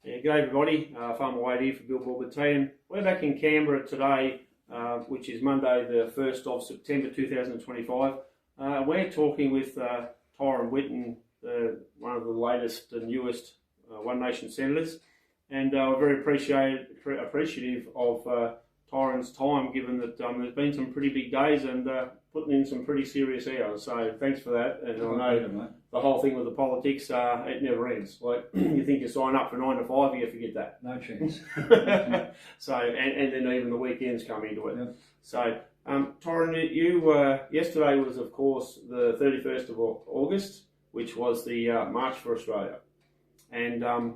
Yeah, g'day everybody, Farmer Wade here for Billboard Battalion. We're back in Canberra today, which is Monday the 1st of September 2025. We're talking with Tyron Whitten, one of the latest and newest One Nation senators, and we're very appreciative of Tyron's time, given that there's been some pretty big days and putting in some pretty serious hours. So thanks for that. And I know the whole thing with the politics, it never ends. Like you think you sign up for 9 to 5, you forget that. No chance. So and then even the weekends come into it. Yep. So Tyron, you yesterday was of course the 31st of August, which was the March for Australia. And I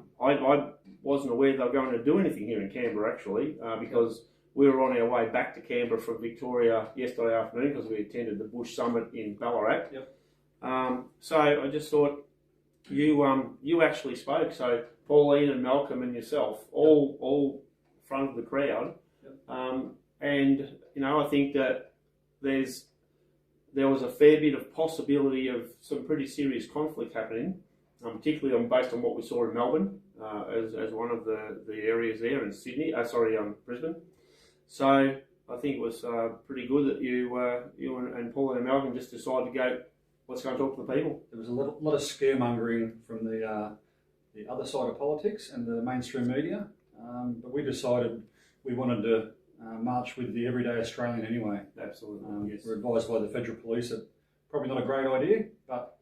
wasn't aware they were going to do anything here in Canberra actually, because we were on our way back to Canberra from Victoria yesterday afternoon because we attended the Bush Summit in Ballarat. Yep. So I just thought you actually spoke. So Pauline and Malcolm and yourself all front of the crowd. Yep. And you know, I think that there was a fair bit of possibility of some pretty serious conflict happening, particularly based on what we saw in Melbourne as one of the areas there in Sydney. Brisbane. So I think it was pretty good that you and Pauline and Malcolm just decided to go, let's go and talk to the people. There was a lot of scaremongering from the other side of politics and the mainstream media, but we decided we wanted to march with the everyday Australian anyway. Absolutely. Yes. We're advised by the Federal Police that probably not a great idea, but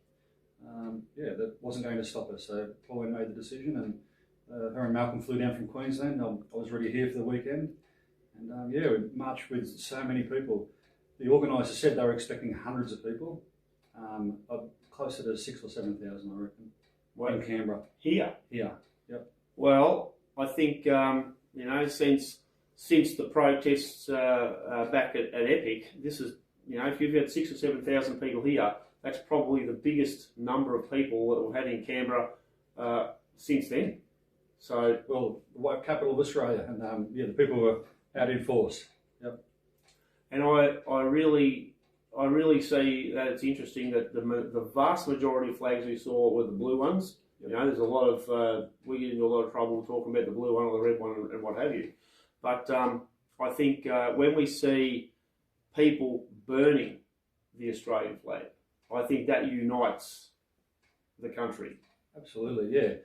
that wasn't going to stop us. So Pauline made the decision, and her and Malcolm flew down from Queensland. I was already here for the weekend. And we marched with so many people. The organisers said they were expecting hundreds of people, closer to 6,000 or 7,000, I reckon, in Canberra. Here? Here, yep. Well, I think, since the protests back at Epic, this is, if you've had 6,000 or 7,000 people here, that's probably the biggest number of people that we've had in Canberra since then. So, well, the capital of Australia, and the people were out in force. Yep. And I really see that it's interesting that the vast majority of flags we saw were the blue ones. Yep. There's a lot of we get into a lot of trouble talking about the blue one or the red one and what have you. But I think when we see people burning the Australian flag, I think that unites the country. Absolutely, yeah.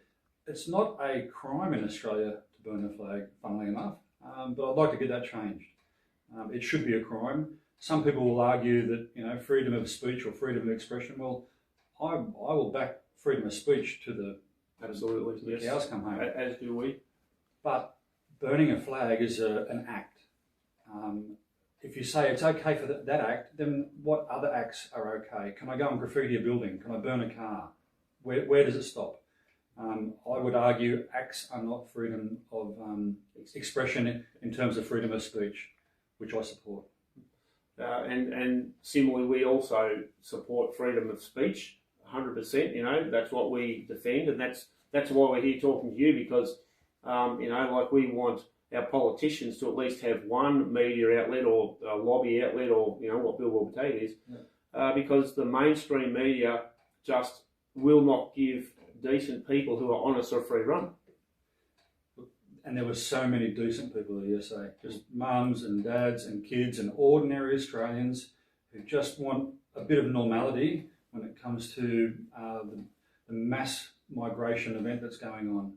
It's not a crime in Australia to burn the flag, funnily enough. But I'd like to get that changed. It should be a crime. Some people will argue that freedom of speech or freedom of expression. Well, I will back freedom of speech to the absolutely the cows come home. As do we. But burning a flag is an act. If you say it's okay for that act, then what other acts are okay? Can I go and graffiti a building? Can I burn a car? Where does it stop? I would argue acts are not freedom of expression in terms of freedom of speech, which I support. And similarly, we also support freedom of speech, 100%. That's what we defend, and that's why we're here talking to you, because we want our politicians to at least have one media outlet or a lobby outlet, or what Billboard Battalion is, because the mainstream media just will not give decent people who are honest or free run. And there were so many decent people at ESA, just mums and dads and kids and ordinary Australians who just want a bit of normality when it comes to the mass migration event that's going on.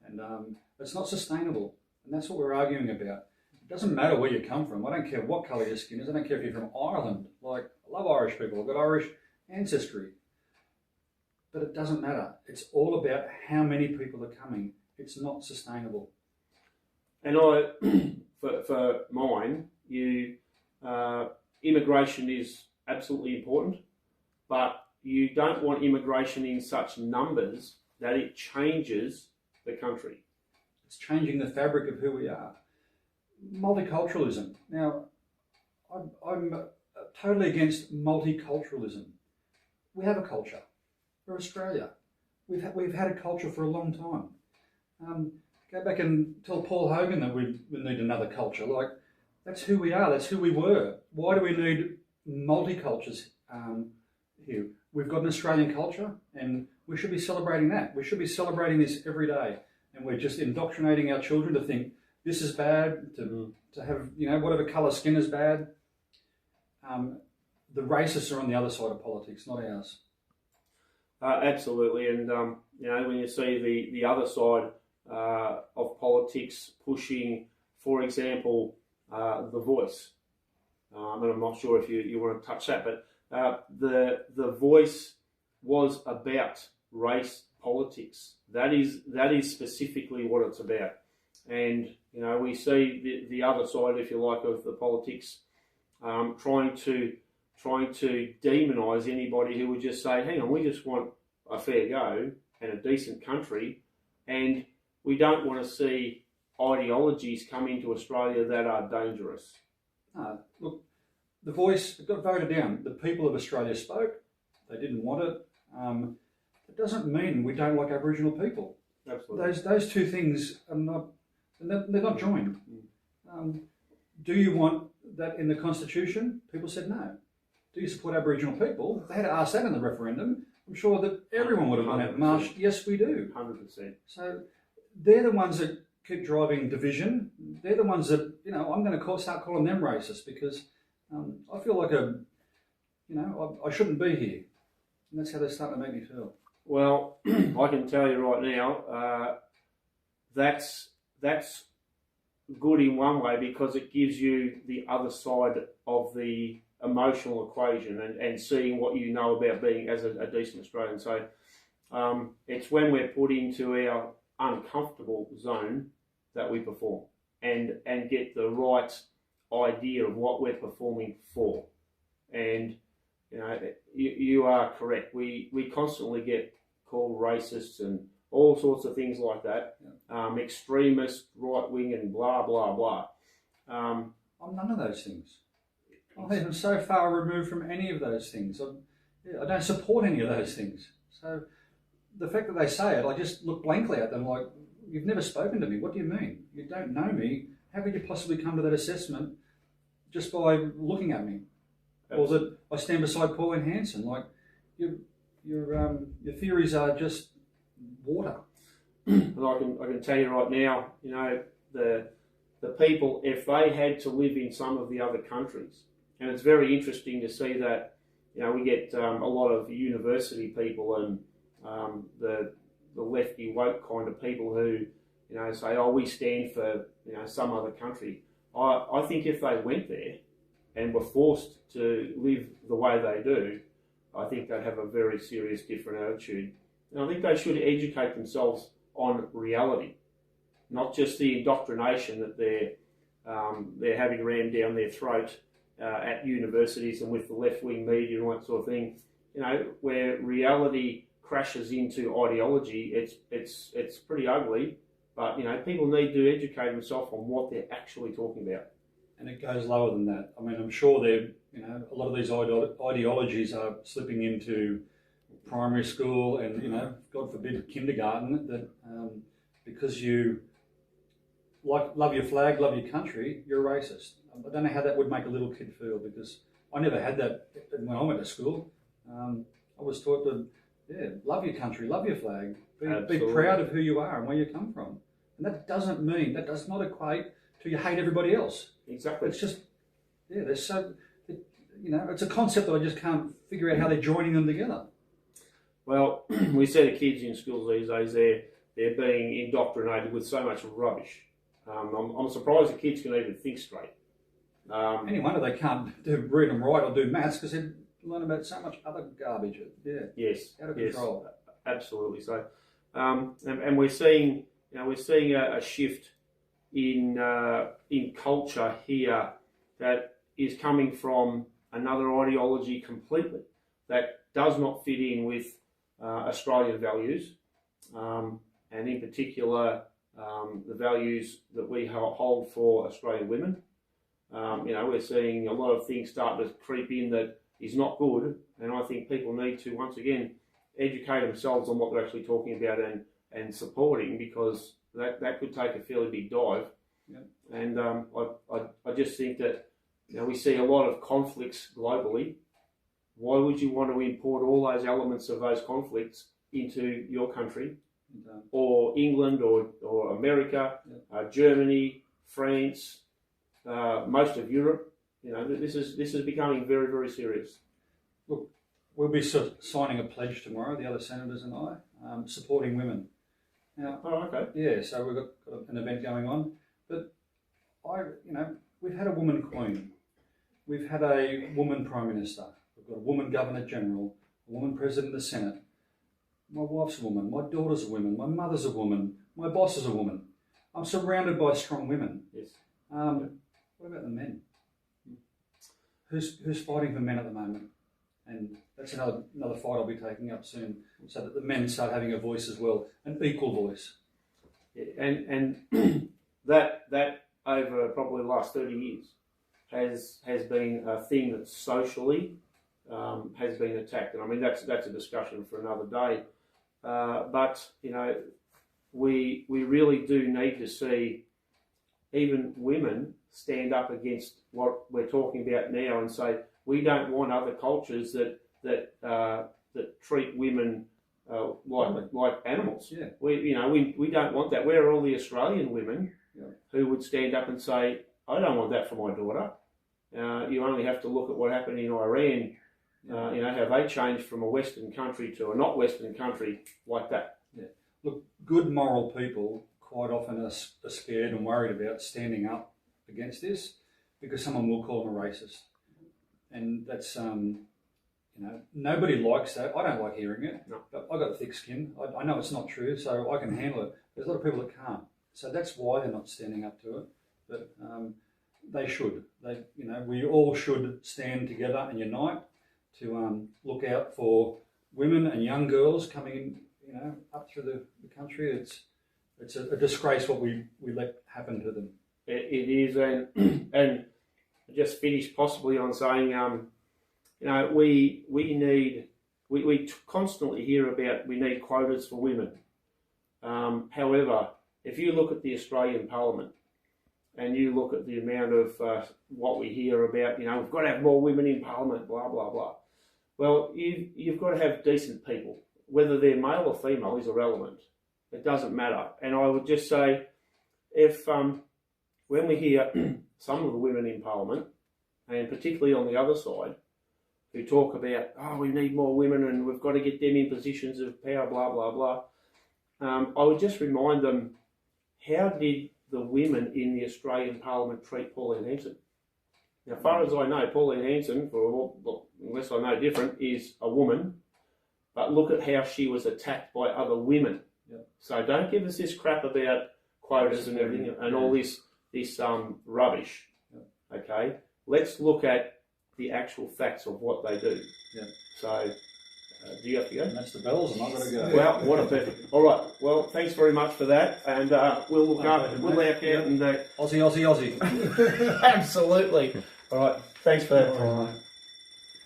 And it's not sustainable, and that's what we're arguing about. It doesn't matter where you come from. I don't care what colour your skin is. I don't care if you're from Ireland. Like, I love Irish people. I've got Irish ancestry. But it doesn't matter. It's all about how many people are coming. It's not sustainable. And for mine, immigration is absolutely important, but you don't want immigration in such numbers that it changes the country. It's changing the fabric of who we are. Multiculturalism. Now, I'm totally against multiculturalism. We have a culture. We're Australia. We've had a culture for a long time. Go back and tell Paul Hogan that we need another culture. Like, that's who we are. That's who we were. Why do we need multicultures here? We've got an Australian culture, and we should be celebrating that. We should be celebrating this every day. and we're just indoctrinating our children to think this is bad, to have, whatever colour skin is bad. The racists are on the other side of politics, not ours. Absolutely, and when you see the other side of politics pushing, for example, the voice, and I'm not sure if you want to touch that, but the voice was about race politics. That is specifically what it's about, and we see the other side, if you like, of the politics, trying to demonise anybody who would just say, hang on, we just want a fair go and a decent country, and we don't want to see ideologies come into Australia that are dangerous. Look, the voice got voted down. The people of Australia spoke. They didn't want it. It doesn't mean we don't like Aboriginal people. Absolutely. Those two things are not, they're not joined. Do you want that in the Constitution? People said no. Do you support Aboriginal people? If they had to ask that in the referendum, I'm sure that everyone would have gone out and marched. Yes, we do. 100%. So they're the ones that keep driving division. They're the ones that, I'm going to start calling them racist because I feel like I shouldn't be here. And that's how they're starting to make me feel. Well, I can tell you right now, that's good in one way because it gives you the other side of the emotional equation and seeing what you know about being as a decent Australian. So it's when we're put into our uncomfortable zone that we perform and get the right idea of what we're performing for. And you are correct. We constantly get called racists and all sorts of things like that. Yeah. Extremist, right wing, and blah blah blah. I'm none of those things. I am so far removed from any of those things. I don't support any of those things. So the fact that they say it, I just look blankly at them like, you've never spoken to me. What do you mean? You don't know me. How could you possibly come to that assessment just by looking at me? Absolutely. Or that I stand beside Pauline Hanson? Like, your theories are just water. And I can tell you right now, the people, if they had to live in some of the other countries, and it's very interesting to see that, we get a lot of university people and the lefty woke kind of people who, say, oh, we stand for, some other country. I think if they went there and were forced to live the way they do, I think they'd have a very serious different attitude. And I think they should educate themselves on reality, not just the indoctrination that they're having rammed down their throat at universities and with the left-wing media and all that sort of thing. Where reality crashes into ideology, it's pretty ugly. But people need to educate themselves on what they're actually talking about. And it goes lower than that. I mean, I'm sure a lot of these ideologies are slipping into primary school and, God forbid, kindergarten, that because you love your flag, love your country, you're a racist. I don't know how that would make a little kid feel because I never had that when I went to school. I was taught to, love your country, love your flag, be proud of who you are and where you come from. And that does not equate to you hate everybody else. Exactly. It's just, it's a concept that I just can't figure out how they're joining them together. Well, we see the kids in schools these days, they're being indoctrinated with so much rubbish. I'm surprised the kids can even think straight. Any wonder they can't read and write or do maths because they learn about so much other garbage. Yeah. Yes. Out of control. Absolutely. So, and we're seeing, a shift in culture here that is coming from another ideology completely that does not fit in with Australian values, and in particular the values that we hold for Australian women. We're seeing a lot of things start to creep in that is not good, and I think people need to once again educate themselves on what they're actually talking about and supporting, because that could take a fairly big dive. Yep. And I just think that we see a lot of conflicts globally. Why would you want to import all those elements of those conflicts into your country or England or America, Germany, France, most of Europe. You know, this is becoming very, very serious. Look, we'll be signing a pledge tomorrow, the other senators and I, supporting women. Now, okay. Yeah, so we've got an event going on, but we've had a woman queen, we've had a woman prime minister, we've got a woman governor general, a woman president of the Senate. My wife's a woman, my daughter's a woman, my mother's a woman, my boss is a woman. I'm surrounded by strong women. Yes. What about the men? Who's fighting for men at the moment? And that's another fight I'll be taking up soon, so that the men start having a voice as well, an equal voice. Yeah, and that over probably the last 30 years has been a thing that socially has been attacked. And I mean that's a discussion for another day. But you know, we really do need to see even women stand up against what we're talking about now and say we don't want other cultures that treat women like animals. Yeah. We don't want that. Where are all the Australian women who would stand up and say, I don't want that for my daughter? You only have to look at what happened in Iran. How they changed from a Western country to a not Western country like that. Yeah. Look, good moral people quite often are scared and worried about standing up against this because someone will call them a racist. And that's, nobody likes that. I don't like hearing it. No. But I've got thick skin. I know it's not true, so I can handle it. There's a lot of people that can't. So that's why they're not standing up to it. But they should. We all should stand together and unite to look out for women and young girls coming in, up through the country. It's a disgrace what we let happen to them. It is, and I just finished possibly on saying, we constantly hear about we need quotas for women. However, if you look at the Australian Parliament and you look at the amount of what we hear about, we've got to have more women in Parliament, blah, blah, blah. Well, you've got to have decent people. Whether they're male or female is irrelevant. It doesn't matter. And I would just say, if when we hear some of the women in Parliament, and particularly on the other side, who talk about, we need more women and we've got to get them in positions of power, blah, blah, blah, I would just remind them, how did the women in the Australian Parliament treat Pauline Hanson? Now, as far as I know, Pauline Hanson, unless I know different, is a woman, but look at how she was attacked by other women. Yep. So don't give us this crap about quotas and everything and all this rubbish. Yep. Okay, let's look at the actual facts of what they do. Yep. So, do you have to go? And that's the bells, and I've got to go. Well, what a perfect. All right. Well, thanks very much for that, and we'll look up. We'll look out and Aussie. Absolutely. All right. Thanks for that. All right.